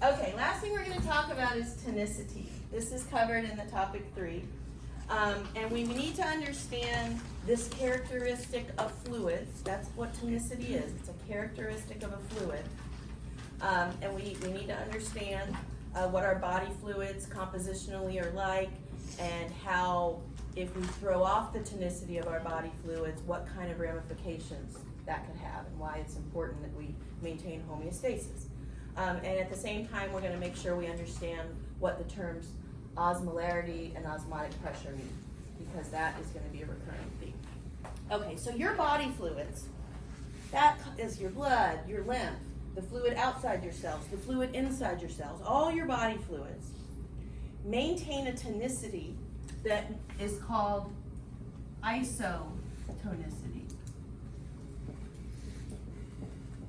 Okay, last thing we're going to talk about is tonicity. This is covered in the topic 3. And we need to understand this characteristic of fluids. That's what tonicity is. It's a characteristic of a fluid. And we need to understand what our body fluids compositionally are like, and how, if we throw off the tonicity of our body fluids, what kind of ramifications that could have, and why it's important that we maintain homeostasis. And at the same time, we're going to make sure we understand what the terms osmolarity and osmotic pressure mean, because that is going to be a recurring theme. Okay, so your body fluids, that is your blood, your lymph, the fluid outside your cells, the fluid inside your cells, all your body fluids maintain a tonicity that is called isotonicity.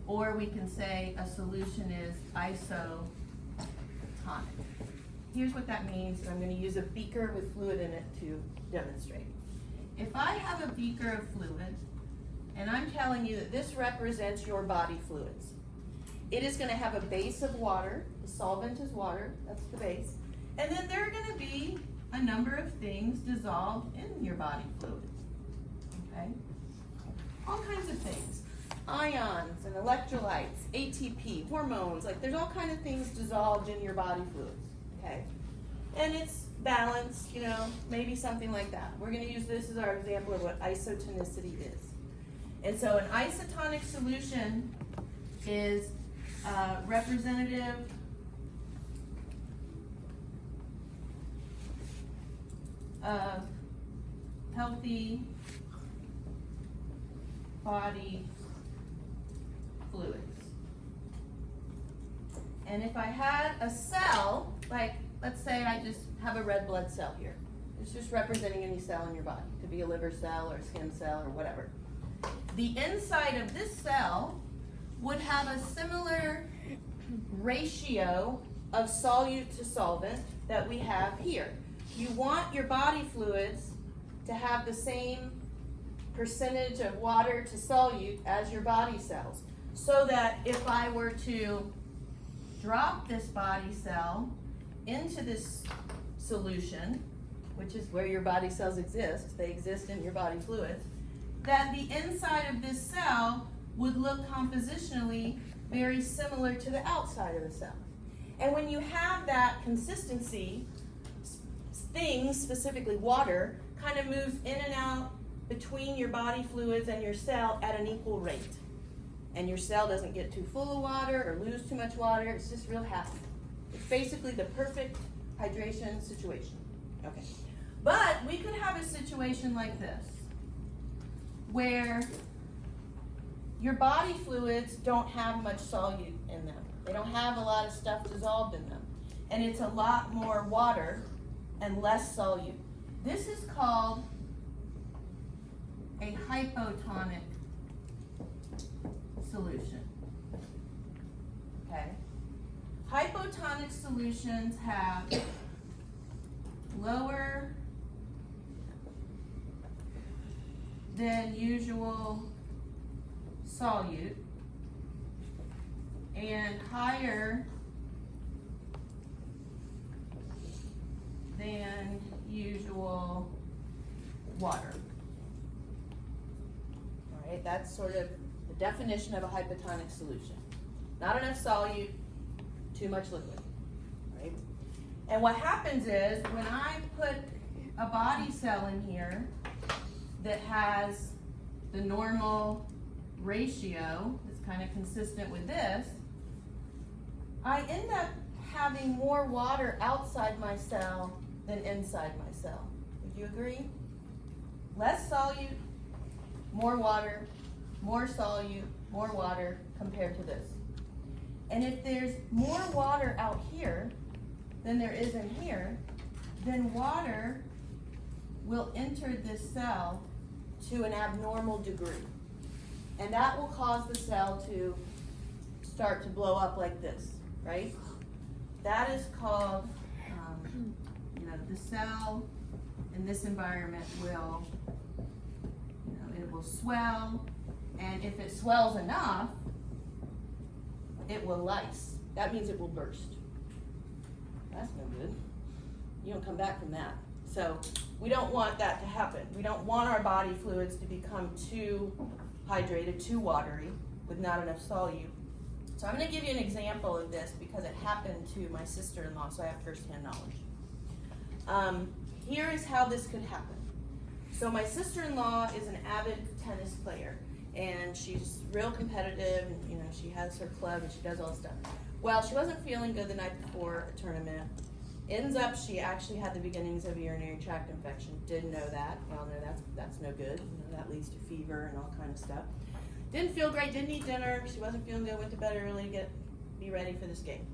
Or we can say a solution is isotonic. Here's what that means, and I'm going to use a beaker with fluid in it to demonstrate. If I have a beaker of fluid, and I'm telling you that this represents your body fluids, it is going to have a base of water. The solvent is water, that's the base. And then there are going to be a number of things dissolved in your body fluids. Okay? All kinds of things. Ions and electrolytes, ATP, hormones, like there's all kinds of things dissolved in your body fluids. Okay? And it's balanced, you know, maybe something like that. We're going to use this as our example of what isotonicity is. And so an isotonic solution is representative of healthy body fluids. And if I had a cell, like let's say I just have a red blood cell here. It's just representing any cell in your body. It could be a liver cell or a skin cell or whatever. The inside of this cell would have a similar ratio of solute to solvent that we have here. You want your body fluids to have the same percentage of water to solute as your body cells, so that if I were to drop this body cell into this solution, which is where your body cells exist, they exist in your body fluids, that the inside of this cell would look compositionally very similar to the outside of the cell. And when you have that consistency, things, specifically water, kind of moves in and out between your body fluids and your cell at an equal rate. And your cell doesn't get too full of water or lose too much water. It's just real happy. It's basically the perfect hydration situation. Okay. But we could have a situation like this, where your body fluids don't have much solute in them. They don't have a lot of stuff dissolved in them. And it's a lot more water and less solute. This is called a hypotonic solution. Okay? Hypotonic solutions have lower than usual solute and higher than usual water. All right, that's sort of the definition of a hypotonic solution. Not enough solute, too much liquid. Right? And what happens is, when I put a body cell in here that has the normal ratio, that's kind of consistent with this, I end up having more water outside my cell than inside my cell. Would you agree? Less solute, more water, more solute, more water compared to this. And if there's more water out here than there is in here, then water will enter this cell to an abnormal degree. And that will cause the cell to start to blow up like this, right? That is called, the cell in this environment will, it will swell, and if it swells enough, it will lyse. that means it will burst. That's no good. You don't come back from that. So we don't want that to happen. We don't want our body fluids to become too hydrated, too watery, with not enough solute. So I'm going to give you an example of this because it happened to my sister-in-law, so I have first-hand knowledge. Here is how this could happen. So my sister-in-law is an avid tennis player, and she's real competitive, and you know, she has her club and she does all this stuff. Well, she wasn't feeling good the night before a tournament. Ends up, she actually had the beginnings of a urinary tract infection. Didn't know that. Well, no, that's no good. You know, that leads to fever and all kind of stuff. Didn't feel great, didn't eat dinner. She wasn't feeling good, went to bed early to be ready for this game.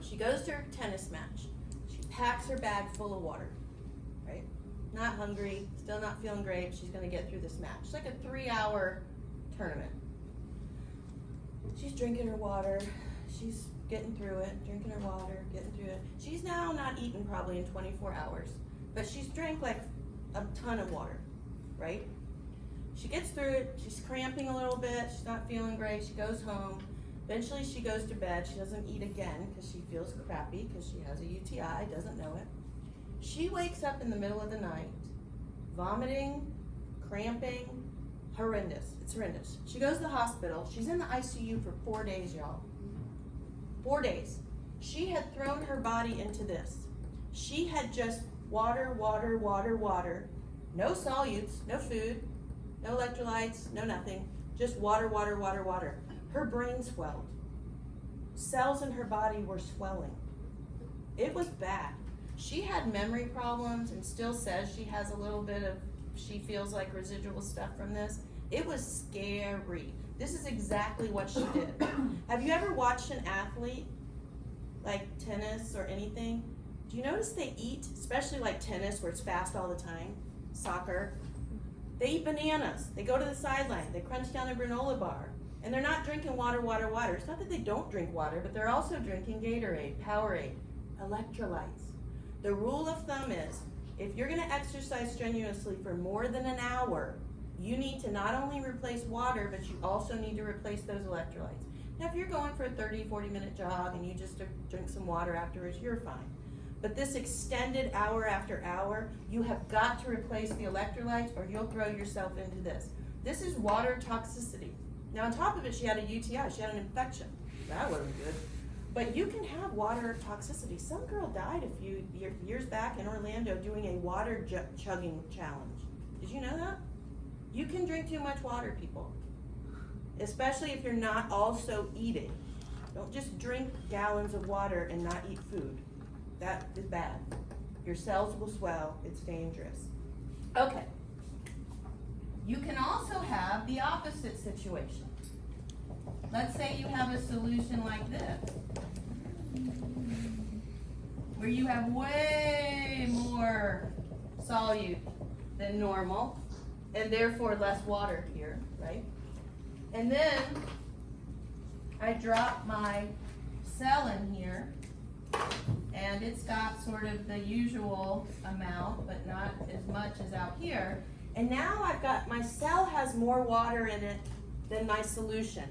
She goes to her tennis match. She packs her bag full of water, right? Not hungry, still not feeling great. She's gonna get through this match. It's like a 3-hour tournament. She's drinking her water. She's getting through it, drinking her water, getting through it. She's now not eaten probably in 24 hours, but she's drank like a ton of water, right? She gets through it, she's cramping a little bit, she's not feeling great, she goes home. Eventually she goes to bed, she doesn't eat again because she feels crappy because she has a UTI, doesn't know it. She wakes up in the middle of the night, vomiting, cramping, horrendous, it's horrendous. She goes to the hospital, she's in the ICU for 4 days, y'all. 4 days. She had thrown her body into this. She had just water, water, water, water, no solutes, no food, no electrolytes, no nothing, just water, water, water, water. Her brain swelled. Cells in her body were swelling. It was bad. She had memory problems and still says she has a little bit of, she feels like residual stuff from this. It was scary. This is exactly what she did. Have you ever watched an athlete, like tennis or anything? Do you notice they eat, especially like tennis where it's fast all the time, soccer? They eat bananas. They go to the sideline. They crunch down a granola bar. And they're not drinking water, water, water. It's not that they don't drink water, but they're also drinking Gatorade, Powerade, electrolytes. The rule of thumb is, if you're going to exercise strenuously for more than an hour, you need to not only replace water, but you also need to replace those electrolytes. Now, if you're going for a 30, 40-minute jog and you just drink some water afterwards, you're fine. But this extended hour after hour, you have got to replace the electrolytes or you'll throw yourself into this. This is water toxicity. Now, on top of it, she had a UTI. She had an infection. That wasn't good. But you can have water toxicity. Some girl died a few years back in Orlando doing a water chugging challenge. Did you know that? You can drink too much water, people, especially if you're not also eating. Don't just drink gallons of water and not eat food. That is bad. Your cells will swell. It's dangerous. Okay. You can also have the opposite situation. Let's say you have a solution like this, where you have way more solute than normal, and therefore less water here, right? And then I drop my cell in here, and it's got sort of the usual amount, but not as much as out here. And now I've got, my cell has more water in it than my solution,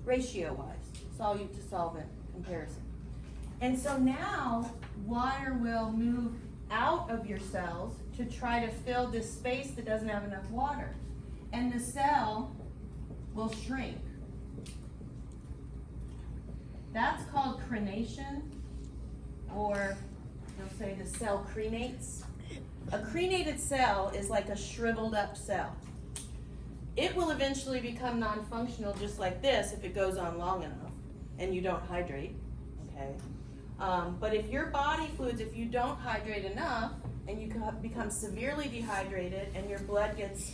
ratio-wise, solute to solvent comparison. And so now water will move out of your cells to try to fill this space that doesn't have enough water. And the cell will shrink. That's called crenation, or they'll say the cell crenates. A crenated cell is like a shriveled up cell. It will eventually become non-functional just like this if it goes on long enough and you don't hydrate, okay? But if your body fluids, if you don't hydrate enough and you become severely dehydrated and your blood gets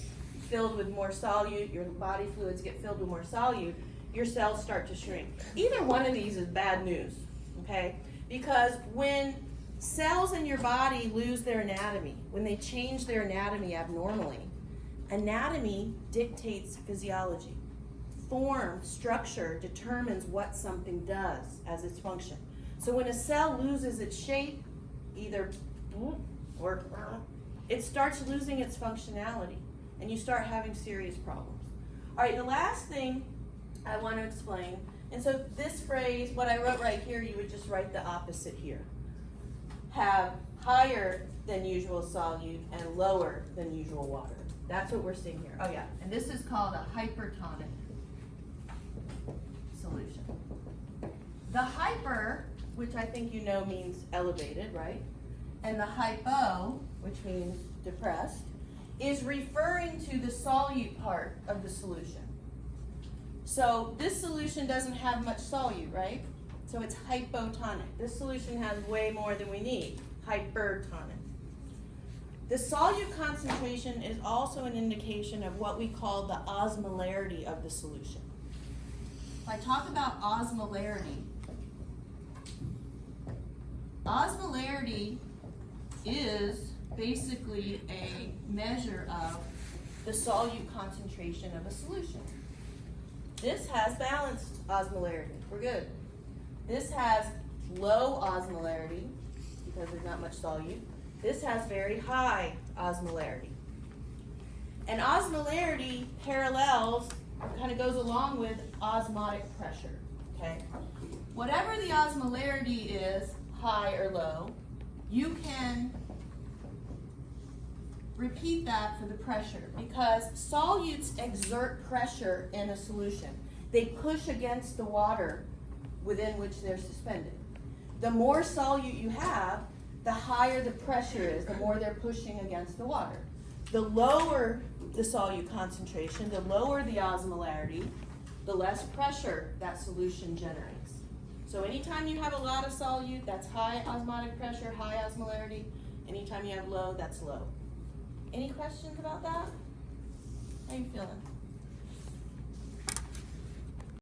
filled with more solute, your body fluids get filled with more solute, your cells start to shrink. Either one of these is bad news, okay? Because when cells in your body lose their anatomy, when they change their anatomy abnormally, anatomy dictates physiology. Form, structure determines what something does as its function. So when a cell loses its shape, either or it starts losing its functionality and you start having serious problems. All right, the last thing I want to explain And so this phrase, what I wrote right here, you would just write the opposite here. Have higher than usual solute and lower than usual water. That's what we're seeing here. Oh yeah, and this is called a hypertonic solution. The hyper, which I think you know means elevated, right? And the hypo, which means depressed, is referring to the solute part of the solution. So this solution doesn't have much solute, right? So it's hypotonic. This solution has way more than we need, hypertonic. The solute concentration is also an indication of what we call the osmolarity of the solution. If I talk about osmolarity, osmolarity is basically a measure of the solute concentration of a solution. This has balanced osmolarity. We're good. This has low osmolarity because there's not much solute. This has very high osmolarity. And osmolarity parallels or kind of goes along with osmotic pressure. Okay? Whatever the osmolarity is, high or low, you can repeat that for the pressure because solutes exert pressure in a solution. They push against the water within which they're suspended. The more solute you have, the higher the pressure is, the more they're pushing against the water. The lower the solute concentration, the lower the osmolarity, the less pressure that solution generates. So anytime you have a lot of solute, that's high osmotic pressure, high osmolarity. Anytime you have low, that's low. Any questions about that? How are you feeling?